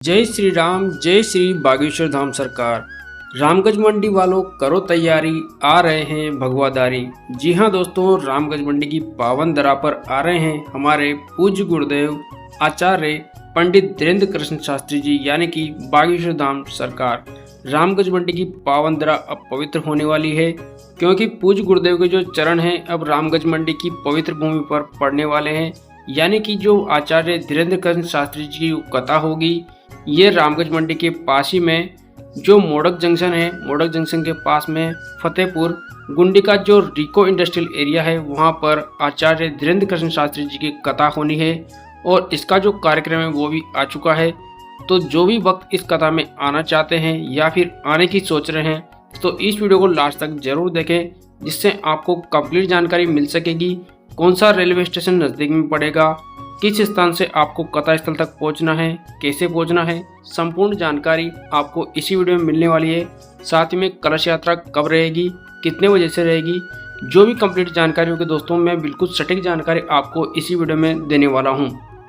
जय श्री राम, जय श्री बागेश्वर धाम सरकार। रामगंज मंडी वालों करो तैयारी, आ रहे हैं भगवादारी। जी हाँ दोस्तों, रामगंज मंडी की पावन धरा पर आ रहे हैं हमारे पूज्य गुरुदेव आचार्य पंडित धीरेन्द्र कृष्ण शास्त्री जी यानी कि बागेश्वर धाम सरकार। रामगंज मंडी की पावन धरा अब पवित्र होने वाली है, क्योंकि पूज्य गुरुदेव के जो चरण हैं अब रामगंज मंडी की पवित्र भूमि पर पड़ने वाले हैं। यानी कि जो आचार्य धीरेन्द्र कृष्ण शास्त्री जी की कथा होगी, ये रामगंज मंडी के पास ही में जो मोड़क जंक्शन है, मोड़क जंक्शन के पास में फतेहपुर गुंडी का जो रिको इंडस्ट्रियल एरिया है, वहाँ पर आचार्य धीरेन्द्र कृष्ण शास्त्री जी की कथा होनी है और इसका जो कार्यक्रम है वो भी आ चुका है। तो जो भी भक्त इस कथा में आना चाहते हैं या फिर आने की सोच रहे हैं, तो इस वीडियो को लास्ट तक जरूर देखें, जिससे आपको कंप्लीट जानकारी मिल सकेगी। कौन सा रेलवे स्टेशन नज़दीक में पड़ेगा, किस स्थान से आपको कथा स्थल तक पहुंचना है, कैसे पहुंचना है, संपूर्ण जानकारी आपको इसी वीडियो में मिलने वाली है। साथ ही में कलश यात्रा कब रहेगी, कितने बजे से रहेगी, जो भी कंप्लीट जानकारी होगी दोस्तों, मैं बिल्कुल सटीक जानकारी आपको इसी वीडियो में देने वाला हूं।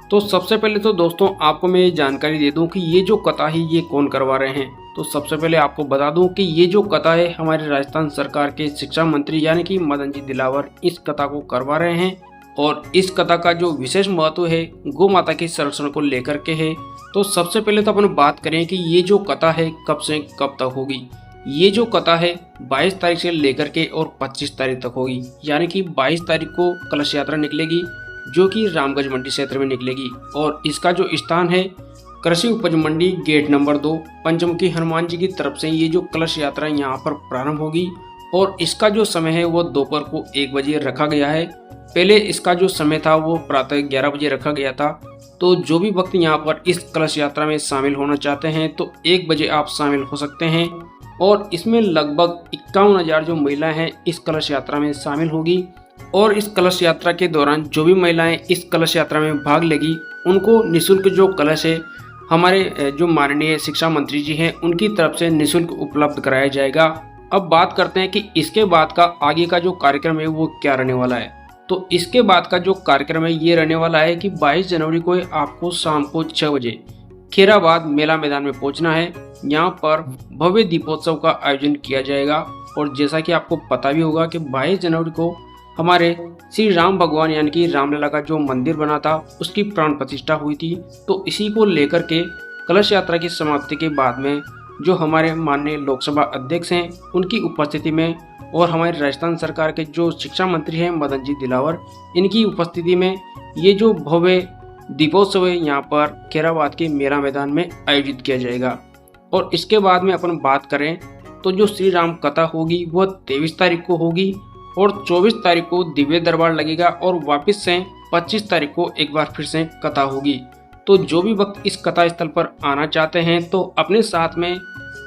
तो सबसे पहले तो दोस्तों आपको मैं ये जानकारी दे दूं कि ये जो कथा है ये कौन करवा रहे हैं। तो सबसे पहले आपको बता दूं कि ये जो कथा है हमारे राजस्थान सरकार के शिक्षा मंत्री यानी कि मदन जी दिलावर इस कथा को करवा रहे हैं। और इस कथा का जो विशेष महत्व है गौ माता के संरक्षण को लेकर के है। तो सबसे पहले तो अपन बात करें कि ये जो कथा है कब से कब तक होगी। ये जो कथा है 22 तारीख से लेकर के और 25 तारीख तक होगी। यानी कि 22 तारीख को कलश यात्रा निकलेगी, जो कि रामगंज मंडी क्षेत्र में निकलेगी। और इसका जो स्थान है कृषि उपज मंडी गेट नंबर 2 पंचमुखी हनुमान जी की तरफ से ये जो कलश यात्रा यहाँ पर प्रारंभ होगी। और इसका जो समय है वो दोपहर को 1 बजे रखा गया है। पहले इसका जो समय था वो प्रातः 11 बजे रखा गया था। तो जो भी भक्त यहाँ पर इस कलश यात्रा में शामिल होना चाहते हैं तो 1 बजे आप शामिल हो सकते हैं। और इसमें लगभग 51,000 जो महिलाएं हैं इस कलश यात्रा में शामिल होगी। और इस कलश यात्रा के दौरान जो भी महिलाएं इस कलश यात्रा में भाग लेगी उनको निःशुल्क जो कलश है हमारे जो माननीय शिक्षा मंत्री जी हैं उनकी तरफ से निःशुल्क उपलब्ध कराया जाएगा। अब बात करते हैं कि इसके बाद का आगे का जो कार्यक्रम है वो क्या रहने वाला है। तो इसके बाद का जो कार्यक्रम है ये रहने वाला है कि 22 जनवरी को आपको शाम को 6 बजे खैराबाद मेला मैदान में पहुंचना है। यहाँ पर भव्य दीपोत्सव का आयोजन किया जाएगा। और जैसा कि आपको पता भी होगा कि 22 जनवरी को हमारे श्री राम भगवान यानी कि रामलला का जो मंदिर बना था उसकी प्राण प्रतिष्ठा हुई थी। तो इसी को लेकर के कलश यात्रा की समाप्ति के बाद में जो हमारे माननीय लोकसभा अध्यक्ष हैं उनकी उपस्थिति में और हमारे राजस्थान सरकार के जो शिक्षा मंत्री हैं मदन जी दिलावर, इनकी उपस्थिति में ये जो भव्य दीपोत्सव है यहाँ पर खैराबाद के मेला मैदान में आयोजित किया जाएगा। और इसके बाद में अपन बात करें तो जो श्री राम कथा होगी वह 23 तारीख को होगी और 24 तारीख को दिव्य दरबार लगेगा और वापस से 25 तारीख को एक बार फिर से कथा होगी। तो जो भी भक्त इस कथा स्थल पर आना चाहते हैं तो अपने साथ में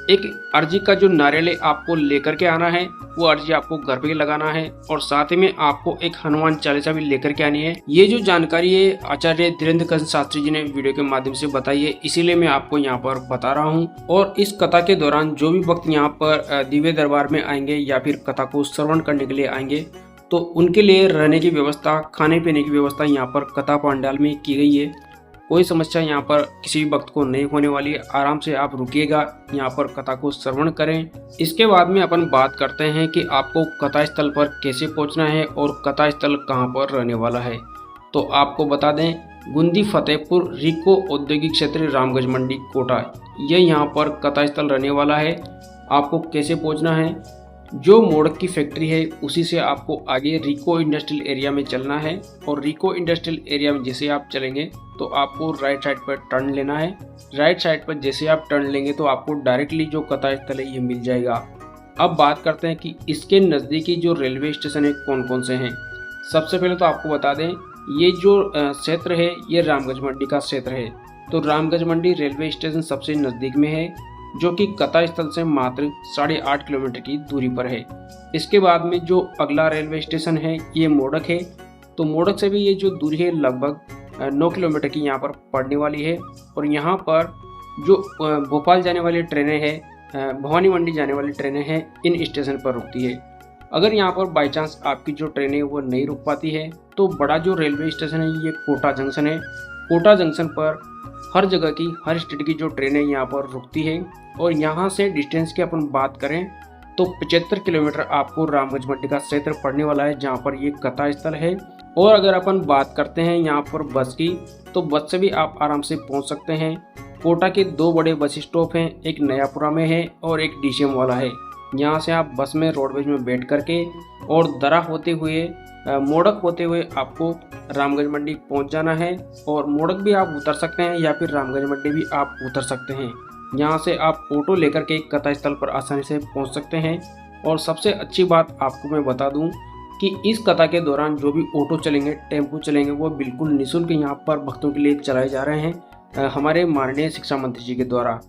एक अर्जी का जो नारियल आपको लेकर के आना है, वो अर्जी आपको घर पे लगाना है। और साथ ही में आपको एक हनुमान चालीसा भी लेकर के आनी है। ये जो जानकारी है आचार्य धीरेन्द्र कृष्ण शास्त्री जी ने वीडियो के माध्यम से बताई है, इसीलिए मैं आपको यहाँ पर बता रहा हूँ। और इस कथा के दौरान जो भी भक्त यहाँ पर दिव्य दरबार में आएंगे या फिर कथा को श्रवण करने के लिए आएंगे तो उनके लिए रहने की व्यवस्था, खाने पीने की व्यवस्था यहाँ पर कथा पंडाल में की गई है। कोई समस्या यहाँ पर किसी भी भक्त को नहीं होने वाली है। आराम से आप रुकिएगा, यहाँ पर कथा को श्रवण करें। इसके बाद में अपन बात करते हैं कि आपको कथा स्थल पर कैसे पहुँचना है और कथा स्थल कहाँ पर रहने वाला है। तो आपको बता दें, गुंदी फतेहपुर रिको औद्योगिक क्षेत्र रामगंज मंडी कोटा, ये यहाँ पर कथा स्थल रहने वाला है। आपको कैसे पहुँचना है, जो मोड़क की फैक्ट्री है उसी से आपको आगे रिको इंडस्ट्रियल एरिया में चलना है। और रिको इंडस्ट्रियल एरिया में जैसे आप चलेंगे तो आपको राइट साइड पर टर्न लेना है। राइट साइड पर जैसे आप टर्न लेंगे तो आपको डायरेक्टली जो कथा स्थल है ये मिल जाएगा। अब बात करते हैं कि इसके नज़दीकी जो रेलवे स्टेशन है कौन कौन से हैं। सबसे पहले तो आपको बता दें, ये जो क्षेत्र है ये रामगंज मंडी का क्षेत्र है। तो रामगंज मंडी रेलवे स्टेशन सबसे नज़दीक में है, जो कि कथा स्थल से मात्र 8.5 किलोमीटर की दूरी पर है। इसके बाद में जो अगला रेलवे स्टेशन है ये मोड़क है। तो मोड़क से भी ये जो दूरी है लगभग 9 किलोमीटर की यहाँ पर पड़ने वाली है। और यहाँ पर जो भोपाल जाने वाली ट्रेनें हैं, भवानी मंडी जाने वाली ट्रेनें हैं, इन स्टेशन पर रुकती है। अगर यहाँ पर बाई चांस आपकी जो ट्रेनें वो नहीं रुक पाती है तो बड़ा जो रेलवे स्टेशन है ये कोटा जंक्शन है। कोटा जंक्शन पर हर जगह की, हर स्टेट की जो ट्रेनें यहाँ पर रुकती है। और यहाँ से डिस्टेंस की अपन बात करें तो 75 किलोमीटर आपको रामगंज मंडी का क्षेत्र पड़ने वाला है, जहाँ पर ये कथा स्थल है। और अगर अपन बात करते हैं यहाँ पर बस की, तो बस से भी आप आराम से पहुँच सकते हैं। कोटा के 2 बड़े बस स्टॉप हैं, एक नयापुरा में है और एक डीसीएम वाला है। यहाँ से आप बस में रोडवेज में बैठ करके और दरा होते हुए, मोड़क होते हुए आपको रामगंज मंडी पहुँच जाना है। और मोड़क भी आप उतर सकते हैं या फिर रामगंज मंडी भी आप उतर सकते हैं। यहाँ से आप ऑटो लेकर के कथा स्थल पर आसानी से पहुँच सकते हैं। और सबसे अच्छी बात आपको मैं बता दूँ कि इस कथा के दौरान जो भी ऑटो चलेंगे, टेम्पो चलेंगे, वो बिल्कुल निःशुल्क यहाँ पर भक्तों के लिए चलाए जा रहे हैं हमारे माननीय शिक्षा मंत्री जी के द्वारा।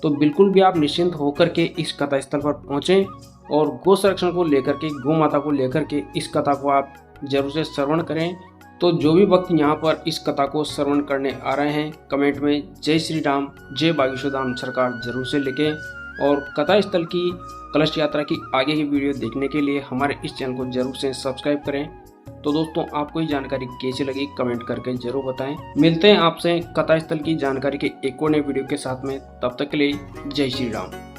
तो बिल्कुल भी आप निश्चिंत होकर के इस कथा स्थल पर पहुँचें और गौ संरक्षण को लेकर के, गौ माता को लेकर के इस कथा को आप जरूर से श्रवण करें। तो जो भी भक्त यहाँ पर इस कथा को श्रवण करने आ रहे हैं, कमेंट में जय श्री राम, जय बागेश्वर धाम सरकार जरूर से लिखें। और कथा स्थल की, कलश यात्रा की आगे की वीडियो देखने के लिए हमारे इस चैनल को जरूर से सब्सक्राइब करें। तो दोस्तों, आपको ये जानकारी कैसी लगी कमेंट करके जरूर बताएं। मिलते हैं आपसे कथा स्थल की जानकारी के एक और नए वीडियो के साथ में, तब तक के लिए जय श्री राम।